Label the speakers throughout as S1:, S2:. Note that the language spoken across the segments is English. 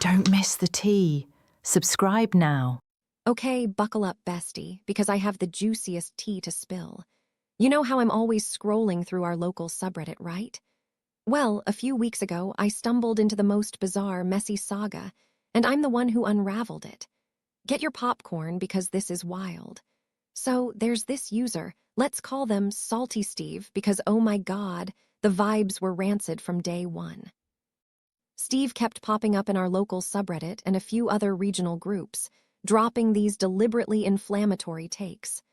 S1: Don't miss the tea. Subscribe now.
S2: Okay, buckle up, bestie, because I have the juiciest tea to spill. You know how I'm always scrolling through our local subreddit, right? Well, a few weeks ago, I stumbled into the most bizarre, messy saga, and I'm the one who unraveled it. Get your popcorn because this is wild. So there's this user, let's call them Salty Steve, because oh my god, the vibes were rancid from day one. Steve kept popping up in our local subreddit and a few other regional groups, dropping these deliberately inflammatory takes.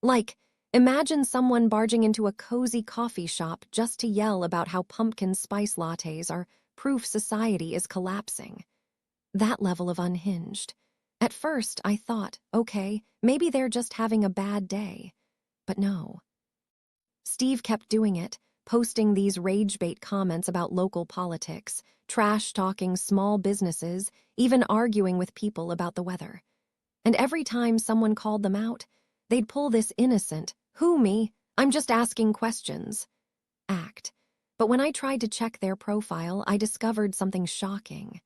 S2: Like, imagine someone barging into a cozy coffee shop just to yell about how pumpkin spice lattes are proof society is collapsing. That level of unhinged. At first, I thought, okay, maybe they're just having a bad day. But no. Steve kept doing it, posting these rage-bait comments about local politics, trash-talking small businesses, even arguing with people about the weather. And every time someone called them out, they'd pull this innocent, "Who me? I'm just asking questions" act. But when I tried to check their profile, I discovered something shocking.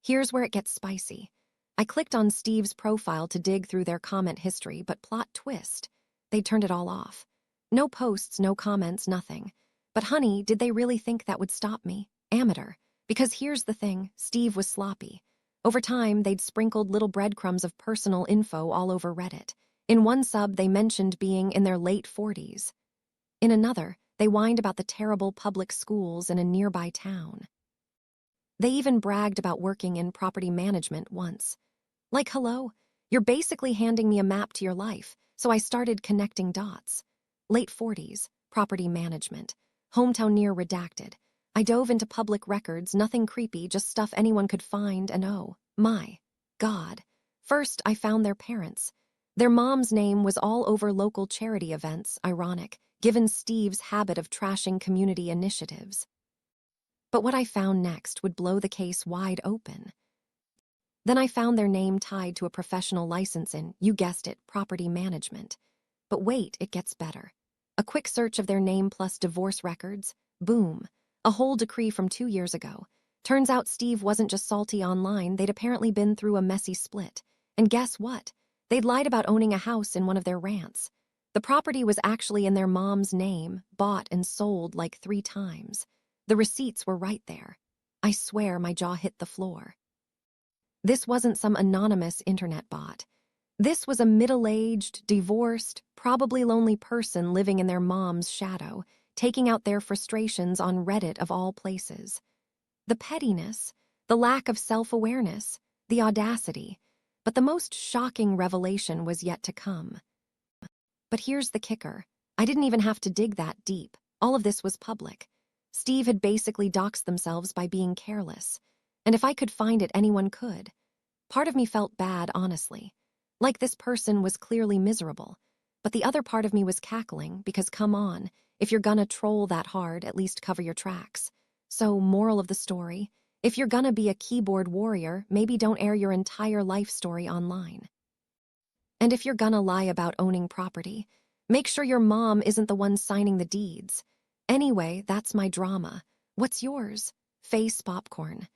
S2: Here's where it gets spicy. I clicked on Steve's profile to dig through their comment history, but plot twist. They'd turned it all off. No posts, no comments, nothing. But honey, did they really think that would stop me? Amateur. Because here's the thing, Steve was sloppy. Over time, they'd sprinkled little breadcrumbs of personal info all over Reddit. In one sub, they mentioned being in their late 40s. In another, they whined about the terrible public schools in a nearby town. They even bragged about working in property management once. Like, hello, you're basically handing me a map to your life, so I started connecting dots. Late 40s, property management, hometown near redacted. I dove into public records, nothing creepy, just stuff anyone could find, and oh, my God. First, I found their parents. Their mom's name was all over local charity events, ironic, given Steve's habit of trashing community initiatives. But what I found next would blow the case wide open. Then I found their name tied to a professional license in, you guessed it, property management. But wait, it gets better. A quick search of their name plus divorce records, boom, a whole decree from 2 years ago. Turns out Steve wasn't just salty online, they'd apparently been through a messy split. And guess what? They'd lied about owning a house in one of their rants. The property was actually in their mom's name, bought and sold like 3 times. The receipts were right there. I swear my jaw hit the floor. This wasn't some anonymous internet bot. This was a middle-aged, divorced, probably lonely person living in their mom's shadow, taking out their frustrations on Reddit of all places. The pettiness, the lack of self-awareness, the audacity. But the most shocking revelation was yet to come. But here's the kicker. I didn't even have to dig that deep. All of this was public. Steve had basically doxed themselves by being careless. And if I could find it, anyone could. Part of me felt bad, honestly. Like this person was clearly miserable. But the other part of me was cackling, because come on, if you're gonna troll that hard, at least cover your tracks. So, moral of the story, if you're gonna be a keyboard warrior, maybe don't air your entire life story online. And if you're gonna lie about owning property, make sure your mom isn't the one signing the deeds. Anyway, that's my drama. What's yours? Face popcorn.